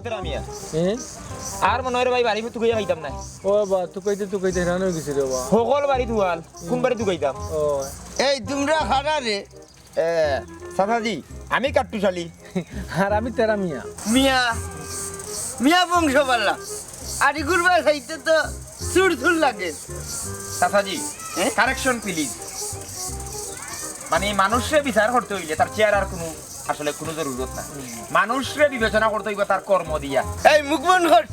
তেরা মিয়া আর মনে হয় ভাই বাড়ি তুকাই খাইতাম না ও বা তুকাইতে হেরান হয়ে গেছি রে বা সকল বাড়ি তুয়াল কোন বাড়ি তুকাইতাম ও এই তোমরা খারা রে সাফাজি আমি কাট্টুশালী আর আমি তেরা মিয়া মিয়া মিয়া বংশ পাল্লা আরি গুরবা খাইতে তো সুর লাগে সাফাজি কারেকশন প্লিজ মানে মানুষরে বিচার করতে হইলে তার চেয়ার আর কোনো আসলে কোনো জরুরত না মানুষরে বিবেচনা করতে হইবে তার কর্ম দিয়া এই মুখ বন্ধ কর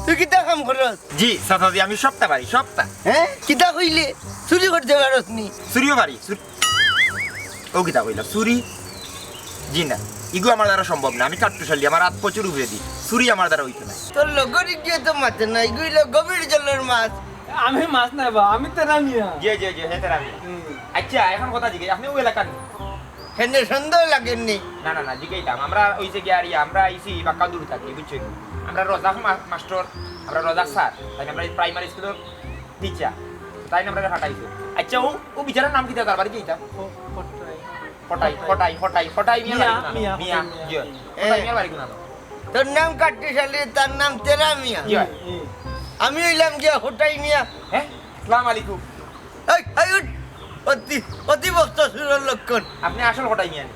তুই কিতা কাম করস জি সাফাজি আমি সপ্তাহ পারি সপ্তাহ কিতা কইলে চুরি করতে পারস নি চুরিও পারি ও কিতা কইলা চুরি জি না ইগো আমার দ্বারা সম্ভব না আমি কাট্টুশালী আমার হাত প্রচুর উপরে দিই চুরি আমার দ্বারা হইতো না তোর লগরি গিয়ে তো মাছ নাই গইলো গভীর জলের মাছ আমি মাছ নাই বা আমি তেরা মিয়া জি জি জি হ্যাঁ আমি আচ্ছা এখন কথা জিজ্ঞেস আপনি ওই এলাকার হেনে সন্দেহ লাগেননি না না না জিজ্ঞাইতাম আমরা ওই যে গিয়ে আমরা আইসি বাক্কা দূর থাকি বুঝছেন আমরা রজাক মাস্টার আমরা রজাক স্যার তাই আমরা প্রাইমারি স্কুলের টিচার তাই আমরা হাঁটাইছি আচ্ছা ও বিচারের নাম কি দেয় তার বাড়ি যাইতাম হটাই মিয়া মিয়া জি হটাই মিয়া বাড়ি কোন তোর নাম কাট্টিশালী তার নাম তেরা মিয়া জি আমি হইলাম গিয়া হোটাই মিয়া হ্যাঁ আসসালামু আলাইকুম এই উঠ অতি বক্ত সুরের লক্ষণ আপনি আসল হটাই মিয়া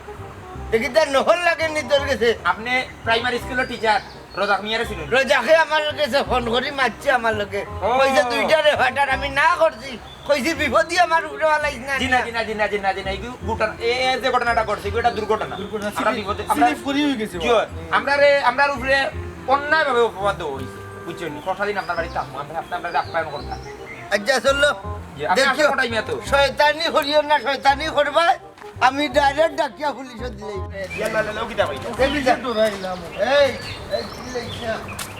দেখি তার নহল লাগেননি তোর কাছে আপনি প্রাইমারি স্কুলের টিচার রজাক মিয়ারে ছিলেন রোজাকে আমার কাছে ফোন করি মারছে আমার লোকে কইছে দুইটা রেফাটার আমি না করছি কইছি বিপদই আমার উপরে আলাইছ না জিনা এই ঘটনা এই যে ঘটনাটা ঘটছে এটা দুর্ঘটনা আমরা বিপদে আমরা ফুরি হয়ে গেছে কি আমরা উপরে অন্যায় ভাবে অপবাদ হইছে বুঝছেন কতদিন আপনার বাড়িতে আসবো আমরা আপনার আপ্যায়ন করতাম আচ্ছা চললো দেখো কটাই মিয়া তো শয়তানি করিও না শয়তানি করবা আমি ডাইরেক্ট ডাকিয়া পুলিশে দিলাই ইয়াল্লা লাও কি দাবাই এই এই কি লেখা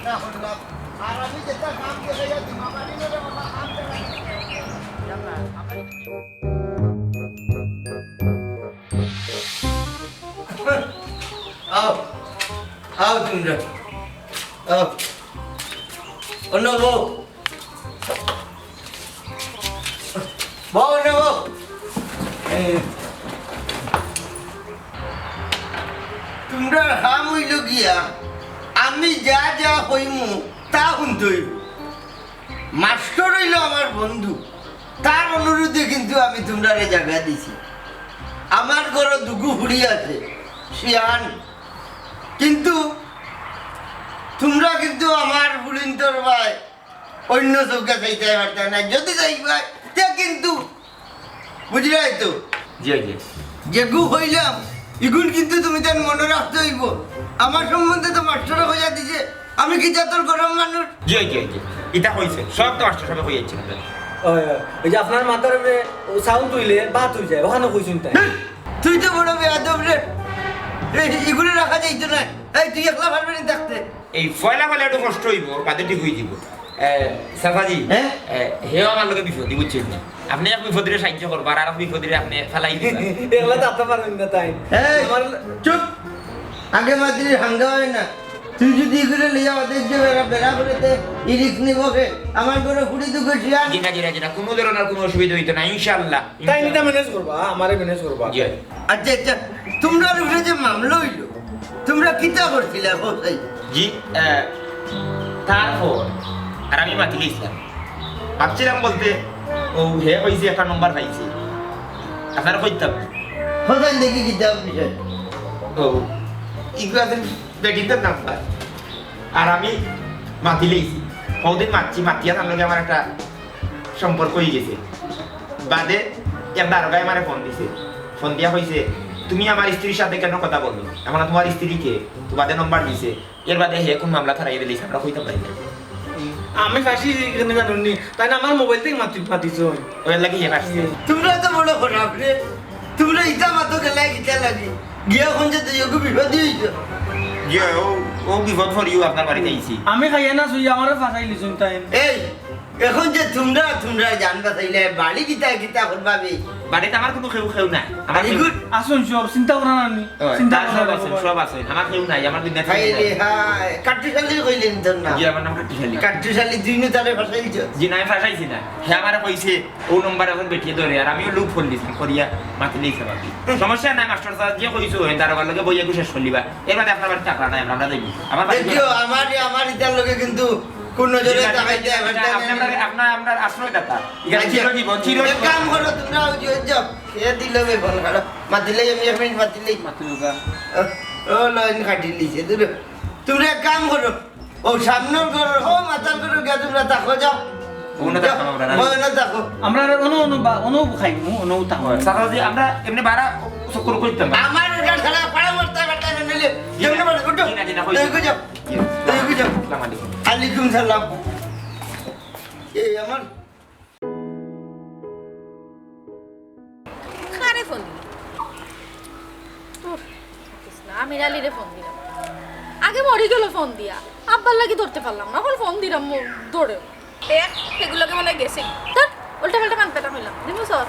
না হলাম আর আমি যেটা কাম করে যাচ্ছি মামারি না বাবা কাম করে আও তোমরা আও অন্য বউ অন্য বউ তোমরা হাম হইল গিয়া আমি যা যা হইমু তা শুনতে মাস্টার হইল আমার বন্ধু তার অনুরোধে কিন্তু আমি তোমরা জায়গা দিছি আমার ঘরে দুগু ফুড়ি আছে শিয়ান কিন্তু তোমরা কিন্তু আমার বুলিন্তর ভাই অন্য চৌকা চাইতে পারতে না যদি চাইবা তে কিন্তু বুঝলাই তো জি জি যেগু হইলাম ইগুন কিন্তু তুমি তার মনে রাখতে হইব আমার সম্বন্ধে তো মাস্টার হইয়া দিছে আমি কি জাতর গরম মানুষ জি এটা হইছে সব তো মাস্টার সাহেব হইয়াছে ওই যে আপনার মাথার সাউন্ড তুইলে বাত হয়ে যায় ওখানে কইছুন তাই তুই তো বড় বেয়াদব রে ইগুলো রাখা যাইতো না এই তুই একলা পারবি না থাকতে এই ফয়লা একটু কষ্ট হইব কাদের ঠিক হয়ে যাব সাফাজি হেও আমার লোকে বিপদ বুঝছেন আপনি এক বিপদে সাহায্য করবার আর বিপদে আপনি ফেলাই দিবেন এগুলা তো পারবেন না তাই আমার চুপ আগে মাদ্রির হাঙ্গা হয় না তুই যদি এগুলো লিয়া ওদের যে বেড়া করেতে ইরিক্স নিব আমার ঘরে কুড়ি দুঃখ শিয়ান জিনা কোনো ধরনের কোনো অসুবিধা হইতো না ইনশাআল্লাহ তাই নিটা ম্যানেজ করবা আমারে ম্যানেজ করবা জি আচ্ছা তোমরা উপরে যে মামলা হইলো তোমরা কিতা করছিলে হোসাই জি তারপর আর আমি মাতিলে ইসলাম ভাবছিলাম বলতে ও হে হয়েছে একটা নম্বর পাইছি আপনারা কইতাম হোসাই দেখি কিতা বিষয় ও ইগুলাদের বেটিদের নাম্বার আর আমি মাতিলেইছি কদিন মাতিয়া তার লগে আমার একটা সম্পর্ক হয়ে গেছে বাদে একটা দারোগায় আমার ফোন দিছে ফোন দিয়া হয়েছে তুমি আমার স্ত্রীর সাথে কেন কথা বললো এমন তোমার স্ত্রীকে বাদে নম্বর দিছে এর বাদে হে কোন মামলা থারাই দিলেছে আমরা কইতে পারি না আমি ফাঁসি এখানে জানুনি তাই না আমার মোবাইল থেকে মাতিছো ওই লাগি হে আসছে তোমরা তো বড় খারাপ রে তোমরা ইটা মাতো গেলাই কিতা লাগি গিয়া কোন যে তুই বিপদ হইছো ও বিপদ ফর ইউ আপনার বাড়িতে আইছি আমি খাইয়া না শুই আমারে ফাঁসাই লিছুন তাই এই এখন যে তোমরা জানবা তাইলে বাড়ি কিতা করবাবে বাড়িতে আমার কোনো খেউ নাই আমার ভেরি গুড আসুন সব চিন্তা করা না চিন্তা সব আছে আমার খেউ নাই আমার দুনিয়া হাই রে হাই কাট্টিশালি কইলেন তোর না জি আমার নাম কাটিশালি কাট্টিশালি দুইনে তারে ফাসাইছ জি নাই ফাঁসাইছি না হে আমারে কইছে ও নম্বর এখন বেটিয়ে ধরে আর আমিও লুক ফোন দিছি করিয়া মাতি লইছে বাকি সমস্যা নাই মাস্টার স্যার যে কইছো হে তার লগে বইয়া শেষ করলিবা এর বাদে আপনার বাড়ি টাকা নাই আমরা দেব আমার বাড়ি দেখিও আমার ইতার লগে কিন্তু কোন নজরে তাকাইতে আপনার আশ্রয় দাতা এখানে চিরজীবন এক কাম করো তোমরা যাও খেয়ে দিলে ফোন করো মাতিলে আমি এক মিনিট মাতিলেই মাতুলুকা ও লাইন কাটি লিছে তোমরা এক কাম করো ও সামনের ঘর ও মাথার ঘর গিয়ে তোমরা থাকো যাও না থাকো আমরা অনু খাইমু অনু তাহ সারাদি আমরা এমনি বাড়া চক্কর করতাম আমার গাছালা পাড়া মারতে পারতে না নিলে যেমন বলে উঠো দেখো যাও দেখো যাও আসসালামু আলাইকুম আলাইকুম সালাম এই আমার কারে ফোন দিলি আমি রালিরে ফোন দিলাম আগে মরি গেল ফোন দিয়া আব্বার লাগি ধরতে পারলাম না এখন ফোন দিলাম ধরে দেখ সেগুলোকে মনে গেছে তোর উল্টা পাল্টা কান পেটা হইলাম দিমু সর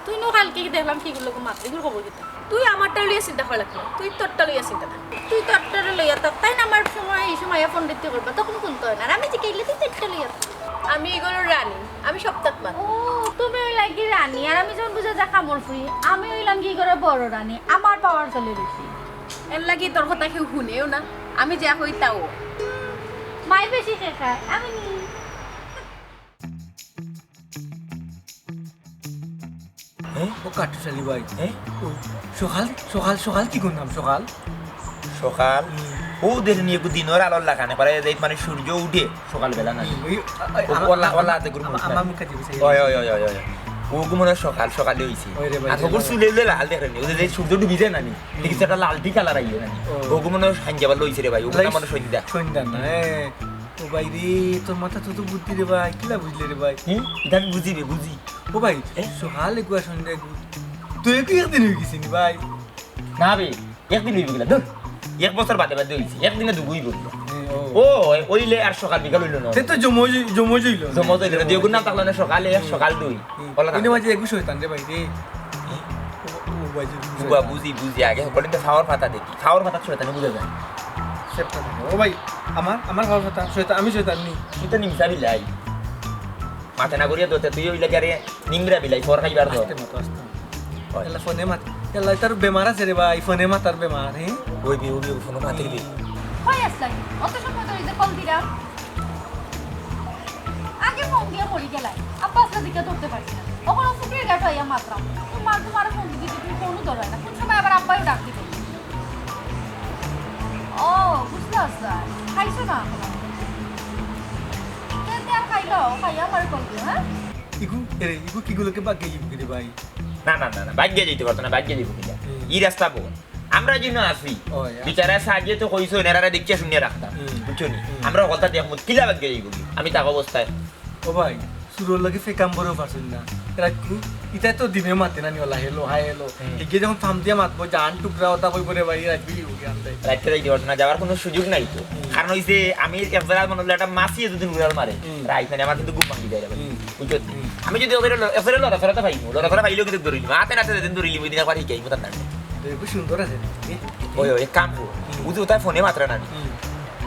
তুই নো কালকে দেখলাম সেগুলোকে মাত্র এগুলো খবর দিতাম তুই আমারটা লইয়া চিন্তা করা লাগলো তুই তোরটা লইয়া চিন্তা কর তুই তোরটা লইয়া থাক তাই না আমার সময় এই সময় ফোন দিতে করবা তখন শুনতে হয় না আর আমি যে কেলে তুই তোরটা লইয়া থাক। আমি এগুলো রানী আমি সপ্তাহ ও তুমি ওই লাগি রানী আর আমি যখন বুঝা যা কামড় ফুরি আমি হইলাম কি করে বড় রানী আমার পাওয়ার চলে বেশি এর লাগি তোর কথা কেউ শুনেও না আমি যা হই তাও মাই বেশি খায় আমি নি ও কাটুশালি ভাই সকাল সকাল সকাল কি করলাম সকাল সকাল ও দেখে নিয়ে দিনের আলোর লাগানে পারে যে মানে সূর্য উঠে সকালবেলা না ওলা হাতে গুরু আমার মুখে দিবি ওই ওই ওই ওই ওই ও মনে সকালে হইছে ওরে ভাই, আর ওগুলো চুলে উলে লাল দেখে নি ওদের সূর্য ডুবি যায় না নি দেখি একটা লালটি কালার আইয়ে না ও মনে সাঞ্জাবার লইছে রে ভাই ও মনে সন্ধ্যা সন্ধ্যা না ও ভাই রে তোর মাথা তো বুদ্ধি রে ভাই কিলা বুঝলি রে ভাই এটা আমি বুঝি ও ভাই সকাল এগুয়া সন্ধ্যা তুই কি একদিন হয়ে গেছিস ভাই না বে একদিন হইব গেলা ধর এক বছর বাদে হইছে একদিনে দুগুই বলল ও ওইলে আর সকাল বিকাল হইল না সে তো জমজ হইল হইল না দিগুন নাম থাকলো না সকালে সকাল দুই বলা ইনি মাঝে একুশ হইতান রে ভাই রে ও ভাই বুঝি আগে সকলে তো খাওয়ার পাতা দেখি খাওয়ার পাতা শয়তান বুঝা যায় ও ভাই আমার খাওয়ার কথা শয়তান আমি শয়তান নি তুই তো নিমসা বিলাই মাথা না করিয়া দোতে তুই ওইলে গারে নিংরা বিলাই ফর খাইবার দো আসতে মতো আসতে এলা ফোনে মাত এলা তার বেমার আছে রে ভাই ফোনে মাতার বেমার হ্যাঁ ওই ফোন মাতে দিবি হয় আসলাই অত সময় ধরে যে কল দিলাম আগে ফোন দিয়া পড়ি গেলাই আব্বা আসলে দিকে ধরতে পারছি না তখন ফুটিয়ে গেছে আইয়া মাত্রাম তোমার ফোন দিতে তুমি ফোনও ধরে না কোন সময় আবার আব্বাই ডাক দিবে ও বুঝতে আসলা খাইছো না আর খাইলো খাইয়া আমার কল দিও হ্যাঁ ইগু কিগুলোকে বাগে ইগু রে ভাই না ভাগ্য যেতে পারতো না ভাগ্য দিব কিলা ই রাস্তা বল আমরা যেন আছি বিচারা সাজিয়ে তো কইছো এনারা দেখিয়া শুনিয়ে রাখতাম বুঝছো নি আমরা কথা দেখমু কিলা ভাগ্য যাইব আমি তাক অবস্থায় ও ভাই সুরোর লাগে ফেকাম বড় পারছেন না রাখু ইতা তো দিনে মাতে না নিওলা হেলো হাই হেলো এগে যখন থাম দিয়া মাতবো জান টুকরা ওটা কই পরে ভাই রাখবি ওকে আনতে রাখতে যাইতে পারতো না যাওয়ার কোনো সুযোগ নাই তো কারণ হইছে আমি একবার মনে হলো একটা মাসি যদি উড়াল মারে রাইট মানে আমার কিন্তু গুপ ভাঙি যায় বুঝছো আমি যদি ওদের এফরে লড়াফেরাটা পাইমু লড়াফেরা পাইলেও কিন্তু ধরিনি মাতে নাতে দিন ধরিলি ওই দিন একবার হিকাই মতার না দেখো সুন্দর আছে ওই এক কাম করো বুঝো তাই ফোনে মাত্রা না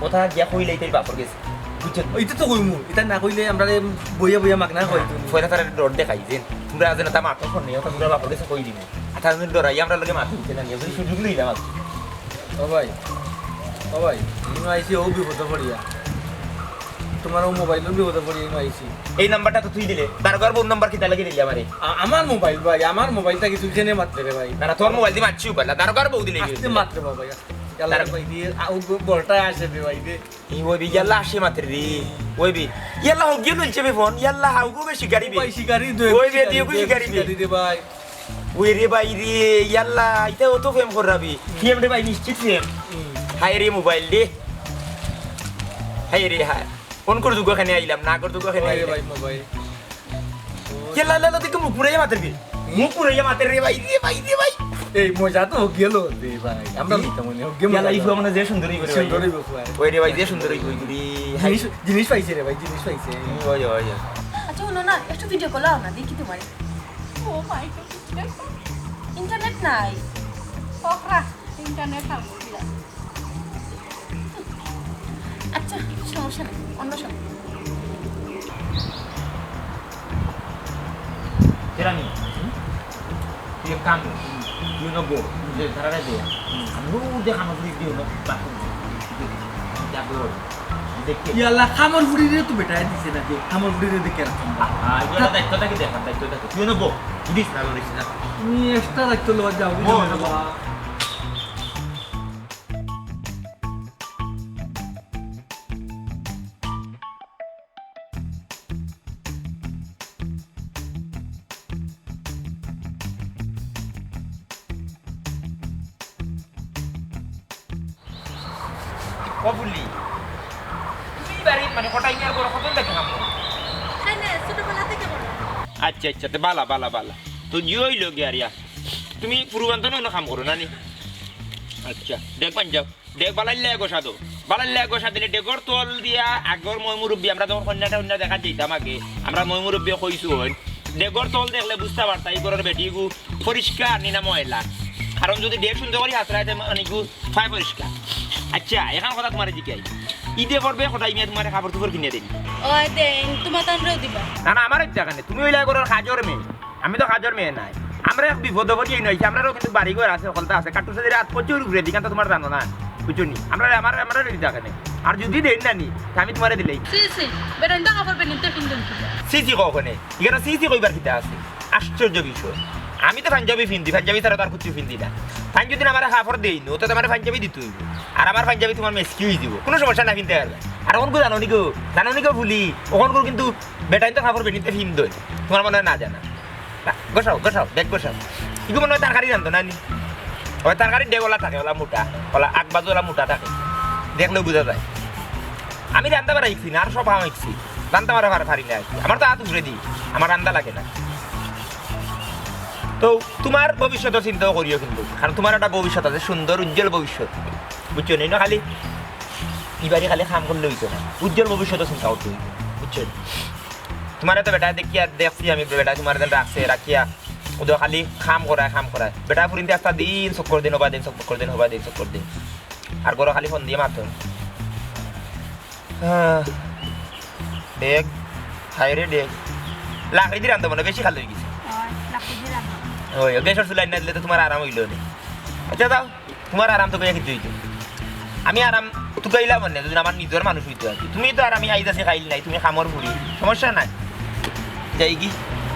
ওটা গিয়া কইলেই তাই বাপর গেছে বুঝছো ওইটা তো কইমু এটা না কইলে আমরা বইয়া মাগনা কই ফোনে তারা ডর দেখাই যে তোমরা যেন তা মাত্র ফোন নেই ওটা তোমরা বাপর গেছে কই দিবি আঠার মিনিট ডরাই আমরা লগে মাত্র দিতে না নিয়ে সুযোগ লই না ও ভাই তুমি আইছি ও বিপদ পড়িয়া তোমার ও মোবাইল বিপদ পড়িয়া আইছি এই নাম্বারটা তো তুই দিলে তার ঘর বোন নাম্বার কিতা লাগি দিলি আমারে আমার মোবাইল ভাই আমার মোবাইলটা কিছু জেনে মাত্রে রে ভাই না তোর মোবাইল দিয়ে মারছিও পারলা তার ঘর বউ দিলে আস্তে মাত্রে ভাই আস্তে ভাই দিয়ে বড়টা আসে রে ভাই রে এই ওই বি ইয়াল্লা আসে মাত্র রে ওই বি ইয়াল্লা হোক গিয়ে লইছে ফোন ইয়াল্লা হাউ গো বেশি গাড়ি ভাই শিকারি দে ওই বে দিয়ে কো শিকারি দে ভাই ওই রে ভাই রে ইয়াল্লা ইতা ও তো ফেম কররাবি ফেম রে ভাই নিশ্চিত ফেম হাই রে মোবাইল দে হাই রে হাই ফোন করে দুগো খানে আইলাম না করে দুগো খানে ভাই মোবাইল ইয়াল্লা লা দেখো মুখ পুরাইয়া মাত্র রে মুখ পুরাইয়া মাত্র রে ভাই রে ভাই এই মজা তো গেল রে ভাই আমরা নিতাম মনে হোক গেলা ইফু মানে যে সুন্দরী করে ভাই সুন্দরী বকুয়া ওই রে ভাই যে সুন্দরী কই করি জিনিস পাইছে রে ভাই জিনিস পাইছে ওই ওই আচ্ছা শোনো না একটু ভিডিও কল না দেখি তোমার ও মাই গড ইন্টারনেট নাই ওকরা ইন্টারনেট থাকবো আচ্ছা সমস্যা নেই অন্য সময় Tirani. Dia kamu, you know go, dia cara dia. Anu dia kamu beli dia nak bakun. Dia belum. Dekhe. ইয়ালা খামর ফুড়ি রে তো বেটা দিছে না যে খামর ফুড়ি রে দেখে রাখতাম Ah, itu ada kita kita kan, itu ada. You know go. Dis na lo dis na. তুমি এক্সট্রা রাখতে লওয়া যাও বাবা Kau beli. Ini dari mana kota ini aku kau tuh kamu. হ্যাঁ না ছোটবেলা থেকে বলো আচ্ছা আচ্ছা তে বালা বালা বালা তো জিওই লোক ইয়ারিয়া তুমি পুরুবান্ত না কাম করো নানি আচ্ছা দেখ পাঞ্জাব দেখ বালাইলে গোসা দো বালাইলে গোসা দিলে ডেগর তল দিয়া আগর মই মুরব্বি আমরা তখন কন্যাটা অন্য দেখা যাইতাম আগে আমরা মই মুরব্বি কইছো হন ডেগর তল দেখলে বুঝতে পারতা এই ঘরের বেটিগু পরিষ্কার নিনা ময়লা কারণ যদি ডেক সুন্দর করে হাতরাইতে মানিগু ফাই পরিষ্কার আচ্ছা এখন কথা তোমার জিকাই ঈদে করবে কথা ইমিয়া তোমার খাবার টুকর কিনে দিন ওই দেন তোমার তামরাও দিবা না না আমার ইচ্ছা কানে তুমি ওইলা করার কাজর মেয়ে আমি তো কাজর মেয়ে নাই আমরা এক বিপদ পড়ি নইছি আমরাও কিন্তু বাড়ি ঘর আছে সকলটা আছে কাটুসে দিলে রাত প্রচুর ঘুরে দিই তো তোমার জানো না বুঝছো নি আমরা আমার আমার ইচ্ছা কানে আর যদি দেন না নি আমি তোমারে দিলেই সি সি বেরেন্ডা খাবার বেনিতে কিনতেন সিসি কখনে এখানে সিসি কইবার কিতা আছে আশ্চর্য বিষয় আমি তো পাঞ্জাবি ফিন্দি পাঞ্জাবি ছাড়া তো আর কিছু ফিন্দি না ফাইন যদি আমার খাবার দেই নো তো তোমার পাঞ্জাবি দিতে হইব আর আমার পাঞ্জাবি তোমার মেসকি হয়ে দিব কোনো সমস্যা না কিনতে পারবে আর ওখানকো জানো নি গো ভুলি ওখানকো কিন্তু বেটাইন তো খাবার বেনিতে ফিন দই তোমার মনে হয় না জানা গোসাও দেখ গোসাও ইগো মনে হয় তরকারি জানতো না নি ওই তরকারি ডেগলা থাকে ওলা মোটা ওলা আগবাজু ওলা মোটা থাকে দেখলেও বোঝা যায় আমি রান্না বাড়া শিখছি না আর সব আমি শিখছি রান্না বাড়া পারি না আমার তো হাত ঘুরে দিই আমার রান্না লাগে না তো তোমার ভবিষ্যৎ চিন্তাও করিও কিন্তু কারণ তোমার একটা ভবিষ্যৎ আছে সুন্দর উজ্জ্বল ভবিষ্যৎ বুঝছো না খালি এবারে খালি কাম করলে হইতো না উজ্জ্বল ভবিষ্যৎ চিন্তা করতে হইতো বুঝছো তোমার তো বেটা দেখিয়া দেখছি আমি বেটা তোমার রাখিয়া ওদের খালি কাম করায় বেটা ফুরিনতে একটা দিন চক্কর দিন হবা দিন আর গরো খালি ফোন দিয়ে মাত্র দেখ হাই রে দেখ লাকড়ি দিয়ে রান্ধবো না বেশি খালো হয়ে গেছে ওই গ্যাসের চুলাই না দিলে তো তোমার আরাম হইল না আচ্ছা যাও তোমার আরাম তো কিছু হইতো আমি আরাম তো গাইলাম মানে যদি আমার নিজের মানুষ হইতো আর কি তুমি তো আর আমি আইদাসে খাইল নাই তুমি খামর ফুরি সমস্যা নাই যাই কি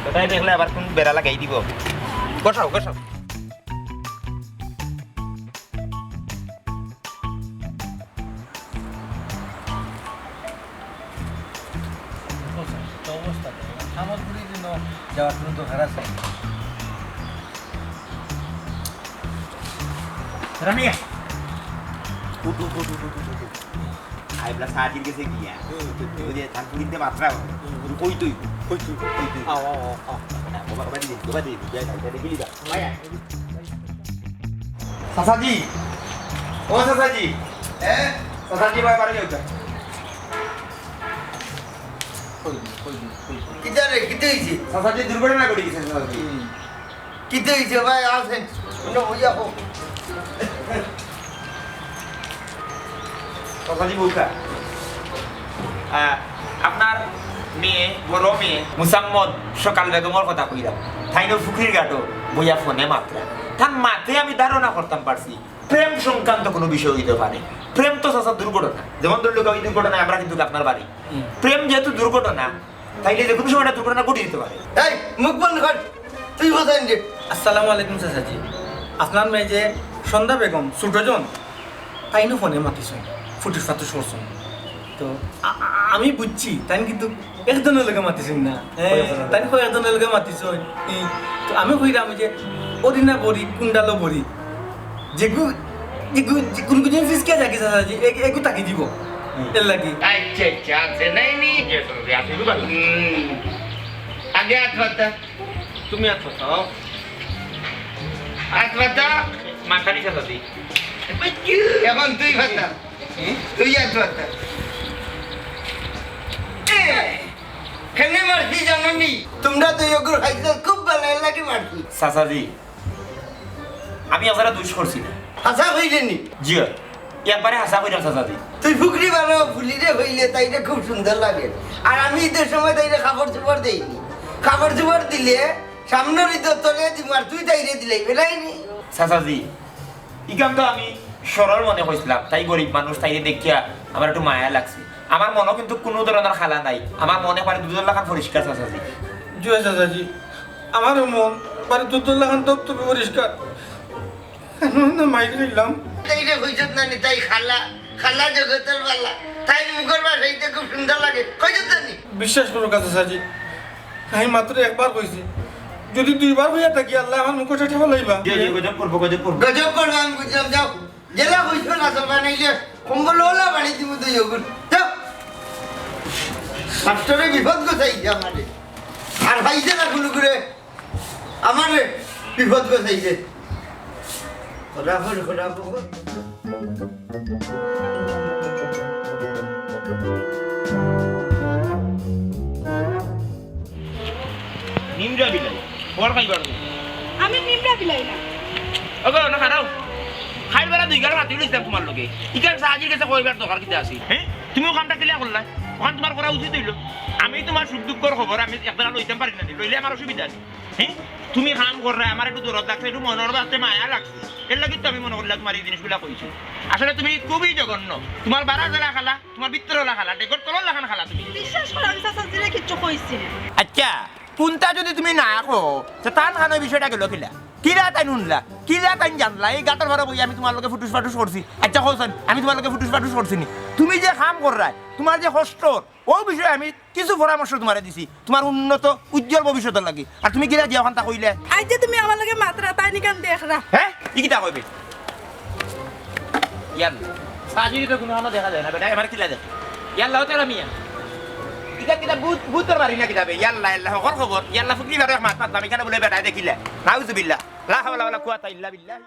ওটাই দেখলে আবার কোন বেড়া লাগাই দিব গোসাও অবস্থা খামর ফুড়ি দিন যাওয়ার কোনো দরকার আছে Rania. Ai belas hadir ke segi ya. Dia tangkulin dia matra. Koi tu. Coba di. Dia ada gili dah. Maya. Sasaji. Oh Sasaji. Sasaji bawa barang jauh. কিটা রে কিটা হইছে Sasaji দুর্ঘটনা ঘটে গেছে Sasaji. কিটা হইছে ভাই আসেন শুনো হইয়া হোক Sasaji buka. আপনার মেয়ে বড় মেয়ে মুসাম্মদ সকাল বেগমর কথা কইলাম তাইনো ফুকির গাটো বইয়া ফোনে মাত্রা তার মাতে আমি ধারণা করতাম পারছি প্রেম সংক্রান্ত কোনো বিষয় হইতে পারে প্রেম তো সব দুর্ঘটনা যেমন ধরলো ওই দুর্ঘটনা আমরা কিন্তু আপনার বাড়ি প্রেম যেহেতু দুর্ঘটনা তাইলে যে কোনো সময় একটা দুর্ঘটনা ঘটে যেতে পারে এই মুখ বন্ধ কর তুই বলেন যে আসসালামু আলাইকুম চাচাজি আপনার মেয়ে যে সন্ধ্যা বেগম ছোটজন তাইনো ফোনে মাতিছ ফুটুস ফাটুস করছেন তো আমি বুঝছি তাই কিন্তু একজনের লোকে মাতিছেন না তাই একজনের লোকে মাতিছ তো আমি কইলাম যে অদিনা বড়ি কুন্ডালো বড়ি যেগু কোন কোন ফিসকে যাকে চাচাজি এগু তাকি দিব এর লাগি আচ্ছা আছে নাই নি আগে আত্মহত্যা তুমি আর কথা আসবাতা মাথানি চাচাজি এখন তুই কথা তুই আসবাতা কেনে মারছি জানি তোমরা তো ইয়োগুর খাইছো খুব ভালো লাগে মারছি চাচাজি আমি আপনারা দুষ করছি না হাসা হইলে নি জিও একবারে হাসা কইরাম চাচাজি তুই ফুকরি ভালো ফুলিরে হইলে তাইটা খুব সুন্দর লাগে আর আমি ঈদের সময় তাইটা খাবার চোপড় দেইনি খাবার চোপড় দিলে সামনের ঈদ তোলে দিম আর তুই তাইরে দিলে বেলাইনি চাচাজি ইকাম তো আমি সরল মনে হয়েছিলাম তাই গরিব মানুষ তাইরে দেখিয়া আমার একটু মায়া লাগছে আমার মনে কিন্তু কোনো ধরনের খালা নাই আমার মনে পারে দুজন লাখান পরিষ্কার চাচাজি জয় চাচাজি আমার মন বাড়ি দুধুল্লাহ খান তো পরিষ্কার মাইক নিলাম তাইরে হইছত না নি তাই খালা খালা জগতের বালা তাই মুখর বাসাইতে খুব সুন্দর লাগে হইছত না নি বিশ্বাস করো কাছে সাজি আমি মাত্র একবার কইছি যদি দুইবার হইয়া থাকি আল্লাহ আমার মুখটা ঠেবা লইবা গজব করবো গজব করবো গজব করবো আমি বুঝলাম যাও জেলা হইছো না তো বানাইলে কম্বল ওলা বানাই দিব তুই ওগুন যাও মাস্টারে বিপদ গোছাইছে আমারে আর ভাইছে না কোনো করে আমারে বিপদ গোছাইছে খোদাফর খোদাফর নিমরা বিলাই বড় খাইবার আমি নিমরা বিলাই না ওগো না খারাও খাইবার দুই গাল মাতি লইতাম তোমার লগে ইকান সাহায্যের কাছে কইবার দরকার কিতা আছে হ্যাঁ তুমিও কামটা ক্লিয়ার করলা ওখান তোমার করা উচিত হইল আমি তোমার সুখ দুঃখর খবর আমি একদিন লইতাম পারি না লইলে আমার অসুবিধা নেই হ্যাঁ তুমি কাম করলে আমার একটু দূরত লাগছে একটু মনের বাড়তে মায়া লাগছে এর লাগি তো আমি মনে করলাম তোমার এই জিনিসগুলা কইছি আসলে তুমি খুবই জঘন্য তোমার বারা জেলা খালা তোমার ভিতরেলা খালা ডেকর তলর লাখান খালা তুমি বিশ্বাস করো আমি চাচাজিরে কিচ্ছু কইছি না আচ্ছা কোনটা যদি তুমি না কো তার খানোর বিষয়টা গেল কিলা কিরা তাই নুনলা কিরা তাই জানলা এই গাটার ভরা বই আমি তোমার লগে ফুটুস ফাটুস করছি আচ্ছা হোসেন আমি তোমার লগে ফুটুস ফাটুস করছি নি তুমি যে কাম কররা তোমার যে কষ্ট ও বিষয়ে আমি কিছু পরামর্শ তোমারে দিছি তোমার উন্নত উজ্জ্বল ভবিষ্যতের লাগি আর তুমি কিরা যে ওখানটা কইলে আই যে তুমি আমার লগে মাত্রা তাই নিকান দেখরা হ্যাঁ কি কিটা কইবে ইয়াল্লা সাজিরি তো কোনো হানো দেখা যায় না বেটা আমার কিলা দেখ ইয়াল্লা হতে মিয়া ইকা কিটা বুতর মারি না কিতাবে ইয়াল্লা আল্লাহ হর খবর ইয়াল্লা ফুকরি বারে মাত মাত আমি কেন বলে বেটা দেখিলে নাউজুবিল্লাহ লা হাওলা ওয়ালা কুওয়াতা ইল্লা বিল্লাহ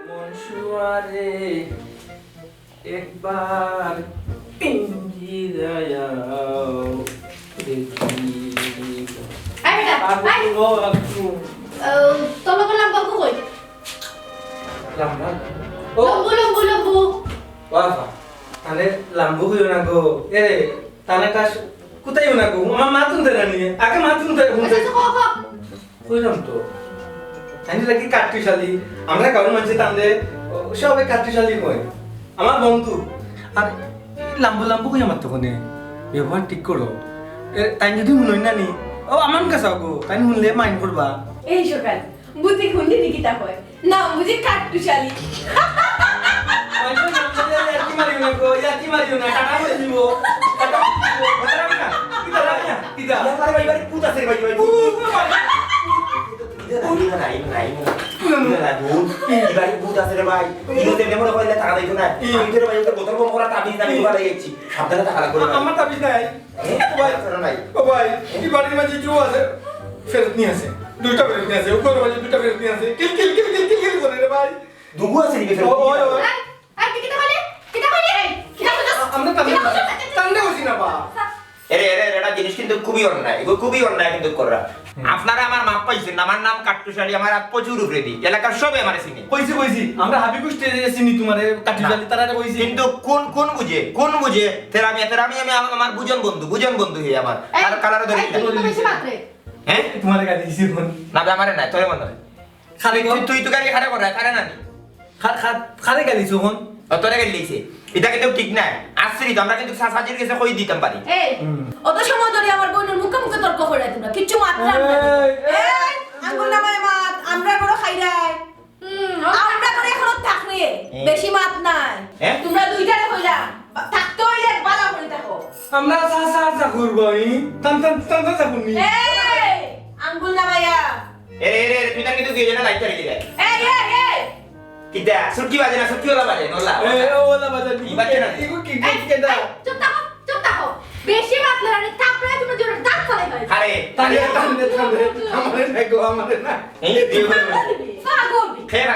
মনসুয়ারে একবার পিঞ্জিরায়াও দেখি আই বেটা আই তোলো গোলাম বাবু কই লাম্বা লম্বু লম্বু লম্বু বাবা তাহলে লাম্বু হইও না গো এ তাহলে কাজ কোথায় না গো আমার মাতুন দেনা নিয়ে আগে মাতুন দেয় আচ্ছা তো কো কইলাম তো আমি লাগি কাট্টিশালী আমরা কারণ মানুষ তাহলে সবাই কাট্টিশালী কয় আমার বন্ধু আর লাম্বু লাম্বু কই আমার তো কোনে ব্যবহার ঠিক করো তাই যদি শুনই না নি ও আমার কাছে গো তাই শুনলে মাইন্ড করবা এই সকাল বুদ্ধি খুন্দি নিকিতা হয় না বুঝি কাট্টুশালি ইয়াকি মারিও না গো ইয়াকি মারিও না টাকা করে দিব টাকা কিটা রাখিয়া কিটা ইয়াল্লা ভাই ভাই পুতা সে ভাই ভাই আমার তাবিজ নাই ও ভাই কি বাড়ির মাঝে জু আছে ফেরত নিয়ে আসে দুইটা ফেরত নিয়ে আসে উপর মাঝে দুইটা ফেরত নিয়ে আসে কিল কিল কিল কিল কিল করে রে ভাই দুগু আছে নাকি ও ও আই কিটা বলে কিটা বলে কিটা বলে আমরা তান্ডে হইছি না বা এরে এরে এটা জিনিস কিন্তু খুবই অন্যায় এগুলো খুবই অন্যায় কিন্তু করা আপনারা আমার মাপ পাইছেন আমার নাম কাট্টুশালী আমার প্রচুর উপরে দি এলাকার সবে আমার চিনি কইছি আমরা হাবিবু স্টেজে চিনি তোমারে কাটিজালি তারা কইছি কিন্তু কোন বুঝে তেরামি আমি আমার বুজন বন্ধু হে আমার আর কালার ধরে তুমি বেশি মাত্রে হ্যাঁ তোমারে গালি দিছি কোন না আমারে না তোরে মনে হয় খালি তুই তো গাড়ি খাড়া করে খাড়া না নি খালি গালি কোন তোরে গাড়ি লিখছে এটা কিন্তু ঠিক না আশ্রিত আমরা কিন্তু সাসাজির কাছে কই দিতাম পারি এই অত সময় ধরে আমার বোনের মুখে মুখে তর্ক করে তোমরা কিচ্ছু মাত্রা এই আঙ্গুল নামায় মাত আমরা করে খাইরাই আমরা করে এখনো থাকরে বেশি মাত নাই হ্যাঁ? তোমরা দুইটারে কইলা থাকতে হইলে বালা করে থাকো আমরা সা করবই তান করনি এই আঙ্গুল নামায়া এরে তুই না কিন্তু দুইজনে লাইট করে দিলে এই কিটা সুটকি বাজে না সুটকি ওলা বাজে নলা এ ওলা বাজার ই বাজে না ইগো কি কেডা চুপ থাকো বেশি মাতলে রানি তারপরে তুমি জোরে দাঁত ফলাই হয় আরে তাহলে আমারে না গো আমারে না এই দিয়ে পাগল খেয়ে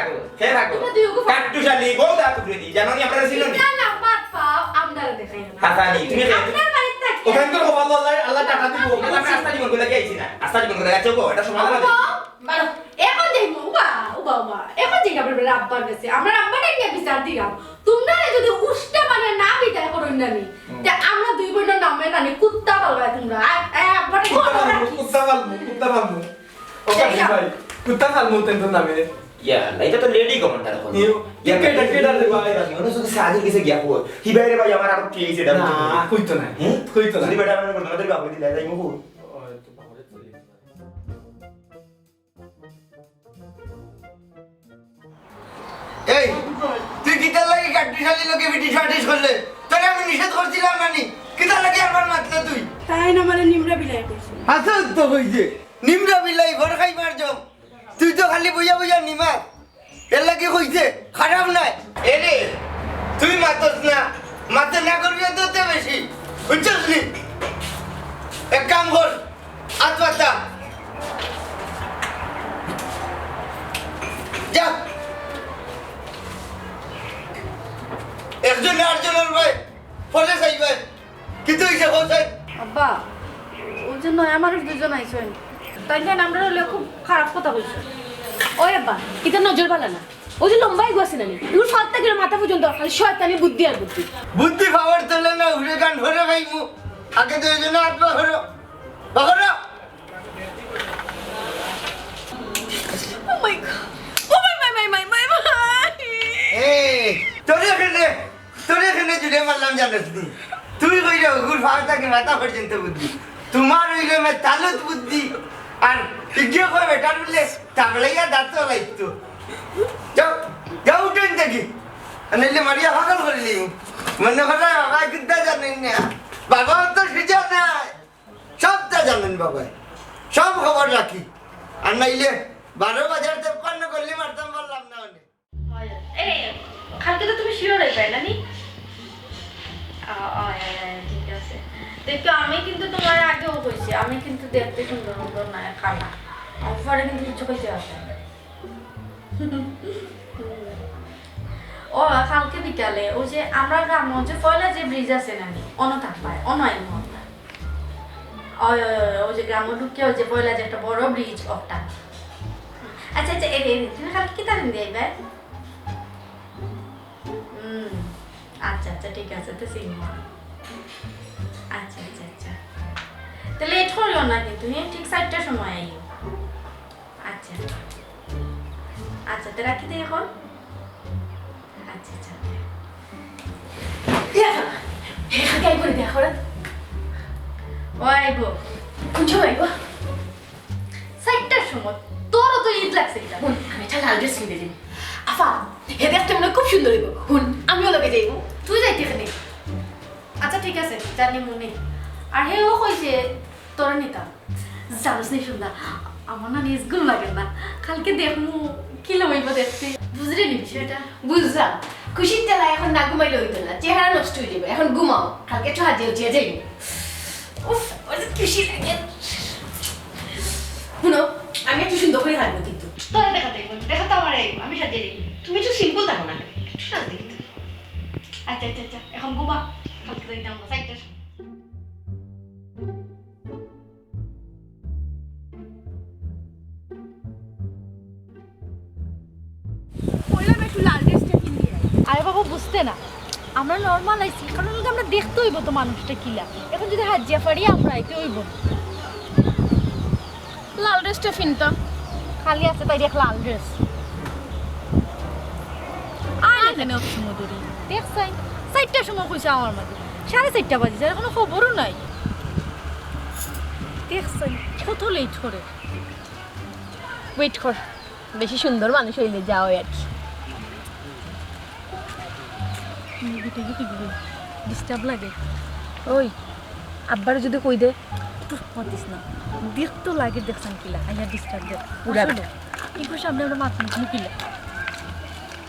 রাখো তোমরা দুই গো কাট্টু শালি বউ দা টুকরে দি জানো নি আপনারা ছিল নি না না বাদ পাও আপনারা দেখাই না হাসানি তুমি আপনার বাড়িতে থাকি ওখান তো কপাল আল্লাহ টাকা দিব আমি আস্তা জীবন করে গেছি না আস্তা জীবন করে গেছে গো এটা সমাধান আছে বারো এখন যাই উবা এখন যাই আপনার আব্বার কাছে আমরা আব্বাটা নিয়ে বিচার দিলাম তোমরা যদি উষ্টা মানে না বিদায় করুন না নি তে আমরা দুই বোনের নামে নানি কুত্তা পালবা তোমরা আব্বাটা কুত্তা পালমু ওকে ভাই কুত্তা পালমু তেন নামে ইয়া এটা তো লেডি কমেন্টার এখন ইয়া কেডা রে ভাই মনে সুকে সাজি কিসে গিয়া কো হিবাইরে ভাই আমার আর কি এইছে না কইতো না কইতো না যদি বেটা আমরা আমাদের বাবু দিলা যাই মুকু এই তুই কিতার লাগি কাট্টি শালি লোকে বিটি শাটিস করলে তোরে আমি নিষেধ করছিলাম নানি কিতার লাগি আবার মাতলে তুই তাই না মানে নিমরা বিলাই কইছে আচ্ছা তো কইছে নিমরা বিলাই ঘর খাইবার জম তুই তো খালি বুঝা বুঝা নিমা এর লাগি কইছে খারাপ নাই এরে তুই মাতস না মাতে না করবি তো তে বেশি বুঝছস নি এক কাম কর আত্মাতা যা একজন আরেকজনের ভাই ফলে চাইবে কিন্তু হইছে হোসেন আব্বা ওই জন্য আমার দুজন আইছেন তাই না আমরা হলে খুব খারাপ কথা কইছো ওই আব্বা এটা নজর বালা না ওই যে লম্বাই গোছে না এগুলো ফাত থেকে মাথা পর্যন্ত খালি শয়তানি বুদ্ধি আর বুদ্ধি বুদ্ধি পাওয়ার তোলে না উড়ে গান ধরে ভাইমু আগে তো এই জন্য আত্মা হলো বাকরা ও মাই গড ও মাই এই তোরে এখানে জুড়ে মারলাম জানিস তুই কই যাও গুড় ফাওয়ার থেকে মাথা পর্যন্ত বুদ্ধি তোমার হইলে মে তালত বুদ্ধি আর ইগে কই বেটার বলে তাবলাইয়া দাঁত লাইতো যাও যাও উঠেন দেখি নাইলে মারিয়া পাগল করলি মনে করে বাবা কিদ্দা জানেন না বাবা তো সিজা নাই সবটা জানেন বাবা সব খবর রাখি আর নাইলে 12 বাজার 53 করলে মারতাম বললাম না অনেক এই কালকে তো তুমি শিওর হয়ে পাই নানি ঠিক আছে দেখো আমি কিন্তু তোমার আগেও কইছি আমি কিন্তু দেখতে সুন্দর সুন্দর না কালা অফারে কিন্তু কিছু কইতে আসে ও কালকে বিকালে ওই যে আমরা গ্রাম যে পয়লা যে ব্রিজ আছে নানি অনতাক পায় অনয় মহল্লা ওই যে গ্রাম ঢুকে ওই যে পয়লা যে একটা বড় ব্রিজ ওটা আচ্ছা আচ্ছা এই তুমি কালকে কি তারিখ দিয়ে আইবা আচ্ছা আচ্ছা ঠিক আছে তো সিনেমা আচ্ছা আচ্ছা আচ্ছা তো লেট হলো না কিন্তু হ্যাঁ ঠিক 7টার সময় আইও আচ্ছা আচ্ছা তো রাখি দিই এখন আচ্ছা আচ্ছা কাই করে দেখো রে ও আইবো কুঞ্চো আইবো 7টার সময় তোরও তো ঈদ লাগছে এটা হুন আমি একটা লাল ড্রেস কিনে দিন আফা হে দেখতে মনে খুব সুন্দর হইব হুন আমিও লগে যাইব তুই যাইতে এখানে আচ্ছা ঠিক আছে জানি মনে আর হে ও কইছে তোরা নিতাম জানোস নি সুন্দর আমার না নিজগুলো লাগে না কালকে দেখমু কি লইব দেখতে বুঝলি নি বিষয়টা বুঝলাম খুশির তেলা এখন না ঘুমাইলে হইতো না চেহারা নষ্ট হয়ে যাবে এখন ঘুমাও কালকে একটু হাজিয়ে উঠিয়ে যাইব উফ ওই যে খুশি লাগে শুনো আমি একটু সুন্দর করে থাকবো কিন্তু তোরা দেখাতে আমার আমি সাজিয়ে দিই তুমি একটু সিম্পল থাকো না একটু সাজিয়ে দিই আচ্ছা আচ্ছা আচ্ছা এখন ঘুমা কালকে তো দিতাম 7টার সময় আরে বাবা বুঝতে না আমরা নর্মাল আইছি কারণ আমরা দেখতে হইব তো মানুষটা কিলা এখন যদি হাজিয়া পারি আমরা আইতে হইব লাল ড্রেসটা ফিনতাম খালি আছে তাই দেখ লাল ড্রেস আর এখানে সুন্দরী দেখছাই 7টার সময় কইছে আমার মাঝে 4:30 বাজে যার কোনো খবরও নাই দেখছাই কত লেট করে ওয়েট কর বেশি সুন্দর মানুষ হইলে যাও আর কি ডিস্টার্ব লাগে ওই আব্বার যদি কই দে পাতিস না দেখতো লাগে দেখছেন কিলা আইয়া ডিস্টার্ব দে বুড়া আসলে ইগো সামনে আমরা মাত মুখ কিলা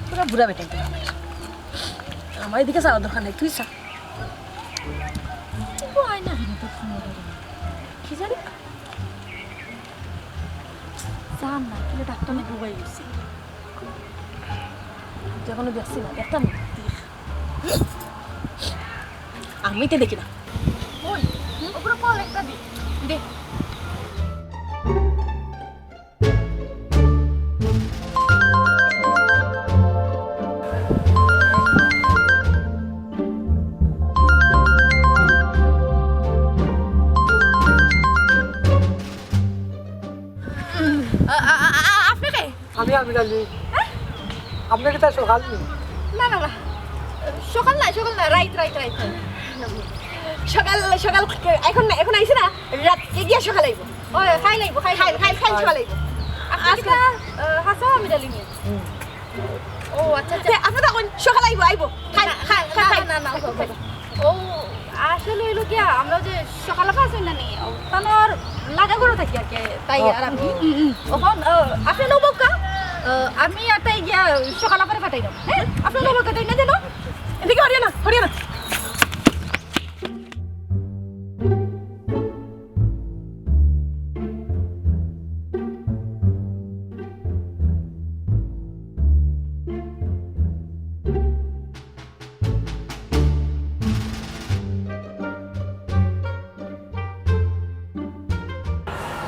পুরা বুড়া বেটা আমার এদিকে যাওয়ার দরকার নাই তুই চা ইগো আয় না হেনে তো সুন্দর কি জানি জান না কিলা ডাক্তার না বুবাই গেছি তো এখনো দেখছি না, দেখতাম না। আমি তো দেখি না। ওই ওপরে কল একটা দি দে। আপনাকে আমি আমিরালি আপনাকে তার সকাল না না না সকাল না রাইট সকাল এখন না এখন আইছে না রাত এগিয়ে সকাল আইব ও খাই সকাল আইব আজকে হাসা আমি ডালি নিয়ে ও আচ্ছা আপনি তখন সকাল আইব খাই না ও আসলে হইলো কি আমরা যে সকালে পাচ্ছি না নি তানোর লাগা করে থাকি আর কি তাই আর আমি ওখন আপনি নবকা আমি আর তাই গিয়া সকালে পরে ফাটাই দাও হ্যাঁ আপনি নবকা তাই না জানো এদিকে হরিয়ানা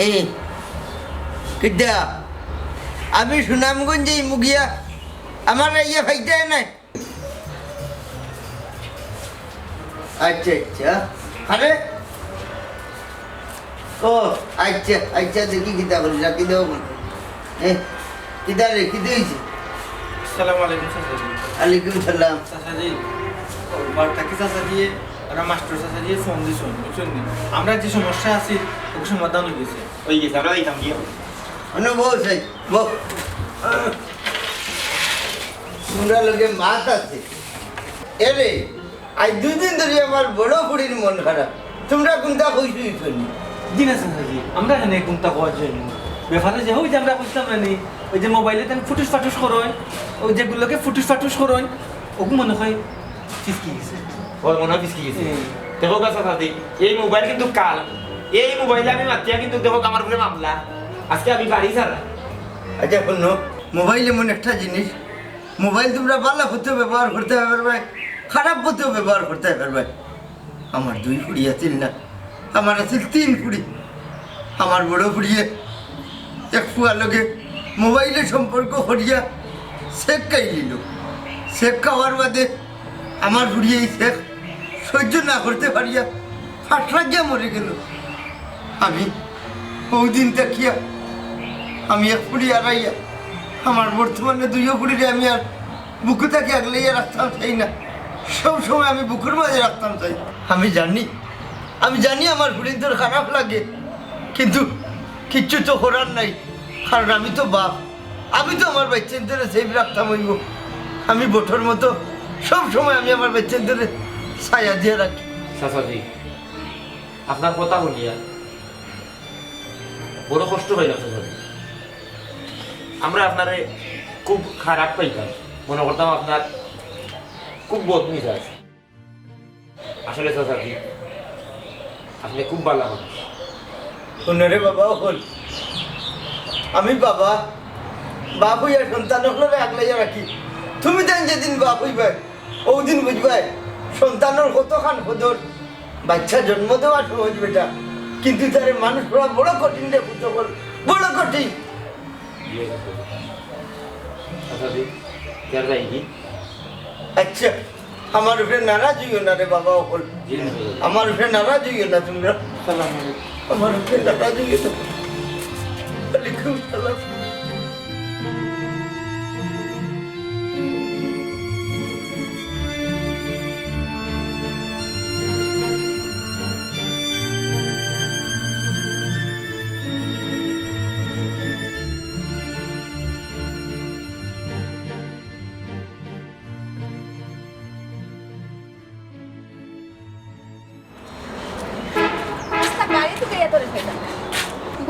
এই কিডা আমি সুনামগঞ্জে মুগিয়া আমার ইয়ে ফাইতে নাই আচ্ছা আরে ও আচ্ছা দেখি কিতা বলি রাখি দেবো কিতা রেখি দিয়েছি আসসালামু আলাইকুম চাচাজি। আলাইকুম সালাম চাচাজি বারটাকি চাচাজি ওরা মাস্টার চাচাজি ফোন দিয়েছেন বুঝছেন নি? আমরা যে সমস্যা আছি ওকে সমাধান হয়ে গেছে আমরা দিতাম গিয়ে অনুভব চাই বক তোমরা লোকে মাছ আছে এরে আজ দুদিন ধরে আমার বড় বুড়ির মন খারাপ তোমরা কোনটা কইসুই ফেলি জি না চাচাজি আমরা এখানে কোনটা হওয়ার জন্য ব্যাপারে যে ওই যে আমরা বুঝতাম না নি ওই যে মোবাইলে তেন ফুটুস ফাটুস করোয় ওই যেগুলোকে ফুটুস ফাটুস করোয় ওকে মনে হয় ফিসকি গেছে ওর মনে হয় ফিসকি গেছে দেখো চাচাজি এই মোবাইল কিন্তু কাল এই মোবাইলে আমি মাতিয়া কিন্তু দেখো আমার উপরে মামলা আজকে আমি বাড়ি ছাড়া আচ্ছা শোনো মোবাইল এমন একটা জিনিস মোবাইল তোমরা ভালো হতেও ব্যবহার করতে পারবে খারাপ হতেও ব্যবহার করতে পারবে আমার 2 ফুড়ি আছিল না আমার আছিল 3 ফুড়ি আমার বড় ফুড়িয়ে এক ফুয়া লোকে মোবাইলের সম্পর্ক করিয়া শেখ খাই নিল শেখ খাওয়ার বাদে আমার ফুড়িয়ে এই শেখ সহ্য না করতে পারিয়া ফাটলা গিয়া মরে গেল আমি ওই দিন দেখিয়া আমি এক ফুড়ি আড়াইয়া আমার বর্তমানে 2 ফুড়িরে আমি আর বুকু থেকে আগলাইয়া রাখতাম চাই না সব সময় আমি বুকুর মাঝে রাখতাম চাই আমি জানি আমার ফুড়ি তোর খারাপ লাগে কিন্তু কিচ্ছু তো করার নাই কারণ আমি তো বাপ আমি তো আমার বাচ্চাদের সেফ রাখতাম হইব আমি বটোর মতো সব সময় আমি আমার বাচ্চাদের ছায়া দিয়ে রাখি চাচাজি আপনার কথা শুনিয়া বড় কষ্ট পাইলাম চাচাজি আমরা আপনারে খুব খারাপ পাইতাম মনে করতাম আপনার খুব বদমিজ আছে আসলে চাচাজি আপনি খুব ভালো মানুষ শোনরে বাবা হল আমি বাবা বাপ হইয়া সন্তান হলে আগলাইয়া রাখি তুমি দেন যেদিন বাপ হইবে ওদিন বুঝবে সন্তানের কতখান কদর বাচ্চা জন্ম দেওয়া সহজ বেটা কিন্তু তারে মানুষ করা বড় কঠিন রে পুত্র বড় কঠিন চাচাজি কেন যাই কি আচ্ছা আমার উপরে নারাজ হইও না রে বাবা হল আমার উপরে নারাজ হইও না তোমরা আমার উপরে নারাজ হইও না ওয়ালাইকুম সালাম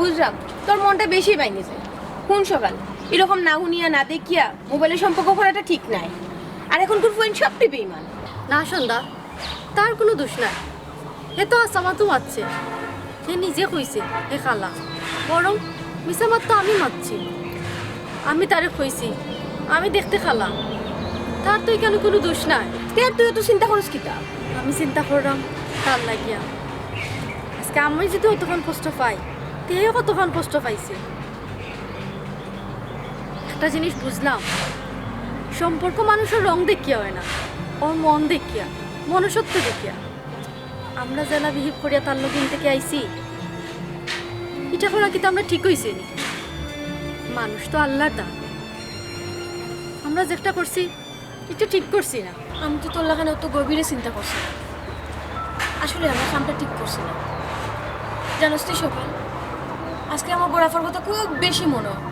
বুঝলাম তোর মনটা বেশি ভাঙেছে কোন সকাল এরকম না শুনিয়া না দেখিয়া মোবাইলের সম্পর্ক করাটা ঠিক নাই আর এখন তোর ফোন সব টিপে ইমান না সন্ধ্যা তার কোনো দোষ নাই এ তো আসামা তো মারছে সে নিজে কইছে হে খালা বরং মিশা মার তো আমি মারছি আমি তারে কইছি আমি দেখতে খালা তার তো এখানে কোনো দোষ নাই। তুই তো চিন্তা করিস কিতা? আমি চিন্তা করলাম তার লাগিয়া আজকে আমি যদি অতক্ষণ কষ্ট পাই তেও কতক্ষণ কষ্ট পাইছে। একটা জিনিস বুঝলাম, সম্পর্ক মানুষের রং দেখিয়া হয় না, ওর মন দেখিয়া, মনুষ্যত্ব দেখিয়া। আমরা জেলা বিহেভ করিয়া তার লগিন থেকে আইছি, এটা করা কিন্তু আমরা ঠিক হয়েছে নি। মানুষ তো আল্লাহর দান, আমরা যেটা করছি এটা ঠিক করছি না। আমি তো তোর লাগানে অত গভীরে চিন্তা করছি না। আসলে আমার কামটা ঠিক করছি না। জানোস তুই সকাল, আজকে আমার বড়াফার কথা খুব বেশি মনে হয়।